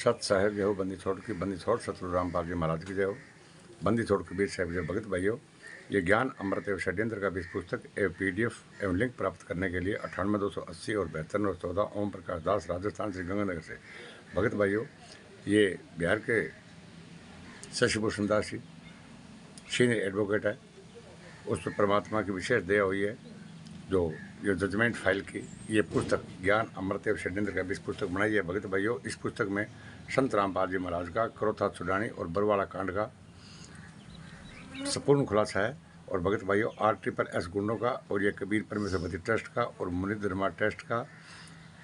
सत साहेब जय हो, बंदी छोड़ की बंदी छोड़ सतगुरु रामपाल जी महाराज की जय हो, बंदी छोड़ कबीर साहब जय। भगत भाइयों, ये ज्ञान अमृत एवं षड्यंत्र का बीज पुस्तक एवं PDF एवं लिंक प्राप्त करने के लिए 98 280 और 72 914 ओम प्रकाश दास, राजस्थान श्री गंगानगर से। भगत भाइयों, ये बिहार के शशिभूषण दास जी सीनियर एडवोकेट है, उस पर परमात्मा की विशेष दया हुई है जो ये जजमेंट फाइल की ये पुस्तक ज्ञान अमृत एवं षड्यंत्र का बीज पुस्तक बनाई है। भगत भाइयों, इस पुस्तक में संत रामपाल जी महाराज का क्रोथा छुड़ानी और बरवाड़ा कांड का संपूर्ण खुलासा है। और भगत भाइयों, RSS गुंडों का और ये कबीर परमेश्वरपति ट्रस्ट का और मुनिंद्र धर्मा ट्रस्ट का,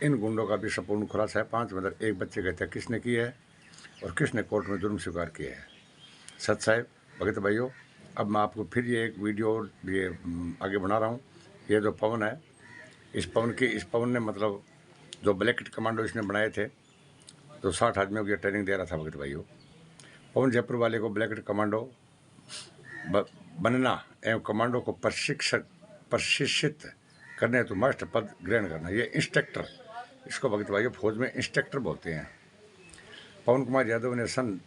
इन गुंडों का भी संपूर्ण खुलासा है। 5 में एक बच्चे की हत्या किसने की है और किसने कोर्ट में जुर्म स्वीकार किया है। सत साहेब भगत भाइयों, अब मैं आपको फिर ये एक वीडियो ये आगे बना रहा हूँ। ये जो पवन है, इस पवन ने मतलब जो ब्लैक कमांडो इसने बनाए थे, तो 60 आदमियों की ट्रेनिंग दे रहा था। भगत भाइयों, पवन जयपुर वाले को ब्लैक कमांडो बनना एवं कमांडो को प्रशिक्षित करने हेतु मास्टर पद ग्रहण करना, ये इंस्ट्रक्टर, इसको भगत भाइयों फौज में इंस्ट्रक्टर बोलते हैं। पवन कुमार यादव ने सन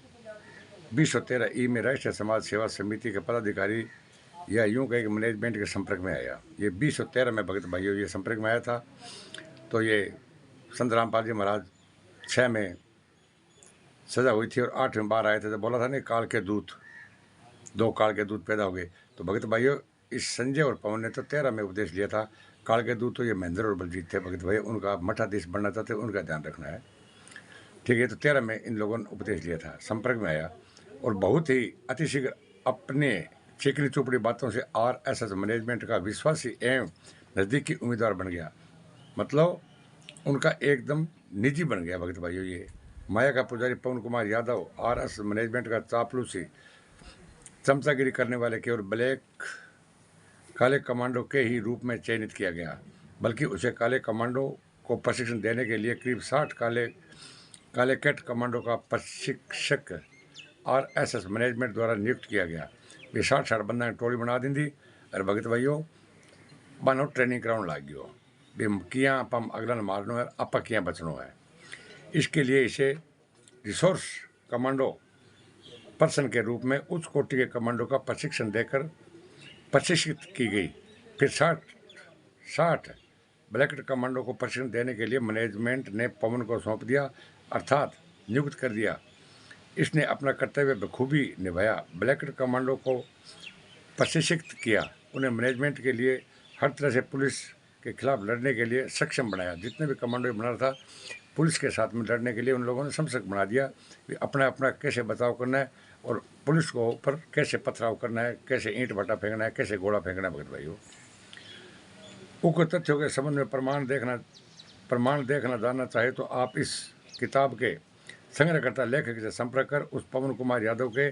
2013 में राष्ट्रीय समाज सेवा समिति के पदाधिकारी या यूं कहे कि मैनेजमेंट के संपर्क में आया। ये 2013 में भगत भाइयों ये संपर्क में आया था। तो ये संत रामपाल जी महाराज 6 में सजा हुई थी और 8 में बाहर आए थे। तो बोला था नहीं, काल के दूत, 2 काल के दूत पैदा हो गए। तो भगत भाइयों, इस संजय और पवन ने तो 13 में उपदेश लिया था। काल के दूत तो ये महेंद्र और बलजीत थे। भगत भाइयों, उनका मठाधीश बनना चाहते, उनका ध्यान रखना है, ठीक है। तो 13 में इन लोगों ने उपदेश लिया था, संपर्क में आया और बहुत ही अतिशीघ्र अपने चिकनी चुपड़ी बातों से RSS मैनेजमेंट का विश्वासी एवं नज़दीकी उम्मीदवार बन गया। मतलब उनका एकदम निजी बन गया। भगत भाइयों, ये माया का पुजारी पवन कुमार यादव RSS मैनेजमेंट का चापलूसी चमचागिरी करने वाले केवल काले कमांडो के ही रूप में चयनित किया गया, बल्कि उसे काले कमांडो को प्रशिक्षण देने के लिए करीब 60 काले कैट कमांडो का प्रशिक्षक RSS मैनेजमेंट द्वारा नियुक्त किया गया। वे 60 बंदा टोली बना दी थी और भगत भाइयों बानो ट्रेनिंग कराने लग गयो। वे किया आप अगला मारनो है, आप किया बचनो है। इसके लिए इसे रिसोर्स कमांडो पर्सन के रूप में उच्च कोटि के कमांडो का प्रशिक्षण देकर प्रशिक्षित की गई। फिर 60 ब्लैक कमांडो को प्रशिक्षण देने के लिए मैनेजमेंट ने पवन को सौंप दिया, अर्थात नियुक्त कर दिया। इसने अपना कर्तव्य बखूबी निभाया, ब्लैक कमांडो को प्रशिक्षित किया, उन्हें मैनेजमेंट के लिए हर तरह से पुलिस के खिलाफ लड़ने के लिए सक्षम बनाया। जितने भी कमांडो बना था, पुलिस के साथ में लड़ने के लिए उन लोगों ने सक्षम बना दिया कि अपना कैसे बचाव करना है और पुलिस को ऊपर कैसे पथराव करना है, कैसे ईंट भट्टा फेंकना है, कैसे गोला फेंकना है। भगत भाइयों, उक्त तथ्यों के संबंध में प्रमाण देखना जानना चाहे तो आप इस किताब के संग्रहकर्ता लेखक से संपर्क कर उस पवन कुमार यादव के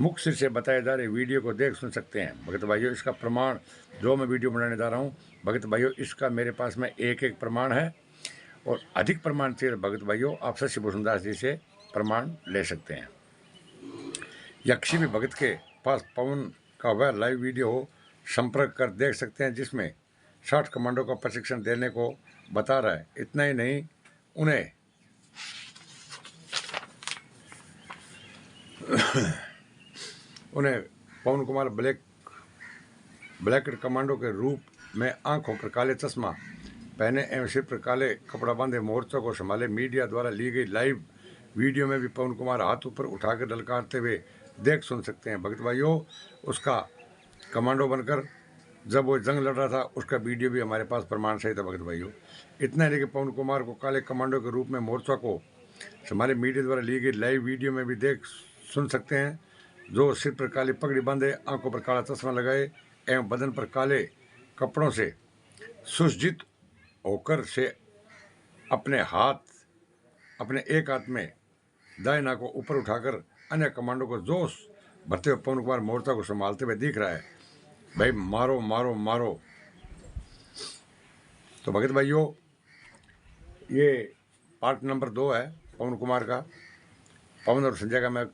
मुख सिर से बताए जा रहे वीडियो को देख सुन सकते हैं। भगत भाइयों, इसका प्रमाण जो मैं वीडियो बनाने जा रहा हूँ, भगत भाइयों, इसका मेरे पास में एक प्रमाण है और अधिक प्रमाण चाहिए भगत भाइयों, आप शशिभूषण दास जी से प्रमाण ले सकते हैं। या किसी भी भगत के पास पवन का वह लाइव वीडियो हो, संपर्क कर देख सकते हैं, जिसमें 60 कमांडो का प्रशिक्षण देने को बता रहा है। इतना ही नहीं, उन्हें पवन कुमार ब्लैक कमांडो के रूप में आंखों पर काले चश्मा पहने एवं सिर पर काले कपड़ा बांधे मोर्चों को संभाले। मीडिया द्वारा ली गई लाइव वीडियो में भी पवन कुमार हाथ ऊपर उठाकर ललकारते हुए देख सुन सकते हैं। भगत भाइयों, उसका कमांडो बनकर जब वो जंग लड़ रहा था, उसका वीडियो भी हमारे पास प्रमाण सहित है। भगत भाइयों, इतना नहीं कि पवन कुमार को काले कमांडो के रूप में मोर्चा को हमारे मीडिया द्वारा ली गई लाइव वीडियो में भी देख सुन सकते हैं, जो सिर पर काली पगड़ी बांधे, आंखों पर काला चश्मा लगाए एवं बदन पर काले कपड़ों से सुसज्जित होकर से अपने एक हाथ में दाएं नाक को ऊपर उठाकर अन्य कमांडो को जोश भरते हुए पवन कुमार मोर्चा को संभालते हुए दिख रहा है। भाई मारो मारो मारो। तो भगत भाइयों, ये पार्ट नंबर 2 है पवन कुमार का। पवन और संजय का मैं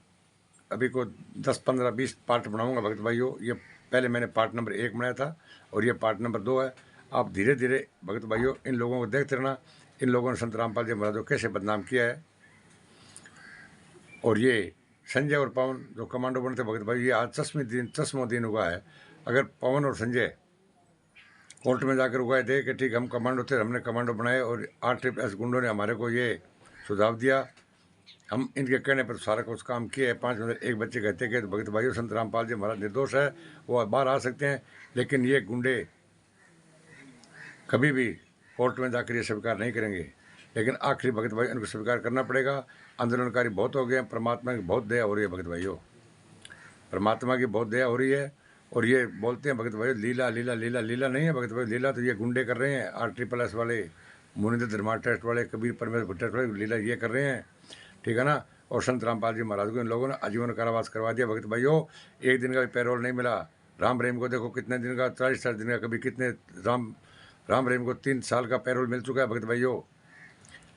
अभी को 10 15 20 पार्ट बनाऊंगा। भगत भाइयों, ये पहले मैंने पार्ट नंबर 1 बनाया था और ये पार्ट नंबर 2 है। आप धीरे धीरे भगत भाइयों इन लोगों को देखते रहना। इन लोगों ने संत रामपाल जी महाराज को कैसे बदनाम किया है और ये संजय और पवन जो कमांडो बनते भगत भाई, ये आज चश्मो दिन हुआ है। अगर पवन और संजय कोर्ट में जाकर उगाए थे कि ठीक हम कमांडो थे, हमने कमांडो बनाए और RSS गुंडों ने हमारे को ये सुझाव दिया, हम इनके कहने पर सारा कुछ काम किया है। 5 में एक बच्चे कहते कि तो भगत भाइयों संत रामपाल जी महाराज निर्दोष है, वो बाहर आ सकते हैं, लेकिन ये गुंडे कभी भी कोर्ट में जाकर ये स्वीकार नहीं करेंगे। लेकिन आखिरी भगत भाई उनको स्वीकार करना पड़ेगा। आंदोलनकारी बहुत हो गए हैं, परमात्मा की बहुत दया हो रही है भगत भाइयों, परमात्मा की बहुत दया हो रही है। और ये बोलते हैं भगत भाई लीला लीला लीला, लीला नहीं है भगत भाई, लीला तो ये गुंडे कर रहे हैं, RSS वाले, मुनिंद्र धर्मा ट्रस्ट वाले, कबीर परमेश्वर ट्रस्ट वाले, लीला ये कर रहे हैं, ठीक है ना। और संत रामपाल जी महाराज को इन लोगों ने आजीवन कारावास करवा दिया भगत भाइयों। एक दिन का भी पैरोल नहीं मिला। राम रहीम को देखो कितने दिन का, 40 दिन का, कभी कितने, राम रहीम को 3 साल का पैरोल मिल चुका है भगत भाइयों।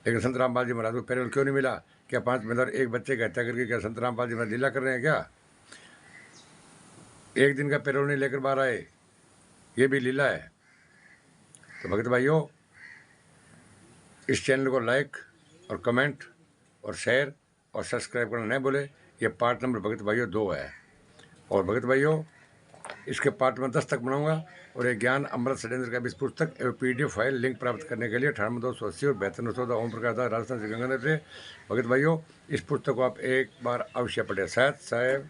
लेकिन संत रामपाल जी महाराज को पैरोल क्यों नहीं मिला? क्या 5 में एक बच्चे की हत्या करके क्या संत रामपाल जी महाराज लीला कर रहे हैं क्या? एक दिन का पैरोल नहीं लेकर बाहर आए, ये भी लीला है। तो भगत भाइयों, इस चैनल को लाइक और कमेंट और शेयर और सब्सक्राइब करना नहीं भूले। ये पार्ट नंबर भगत भाइयों 2 है। और भगत भाइयों, इसके पार्ट में 10 तक बनाऊंगा। और ये ज्ञान अमृत षड्यंत्र का भी इस पुस्तक एवं PDF फाइल लिंक प्राप्त करने के लिए 98 280 और 72 ओम प्रकाश दास, राजस्थान श्री गंगानगर से। भगत भाइयों, इस पुस्तक को आप एक बार अवश्य पढ़े। शायद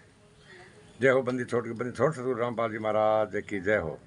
जय हो। बंदी छोड़ सतगुरु रामपाल जी महाराज की जय हो।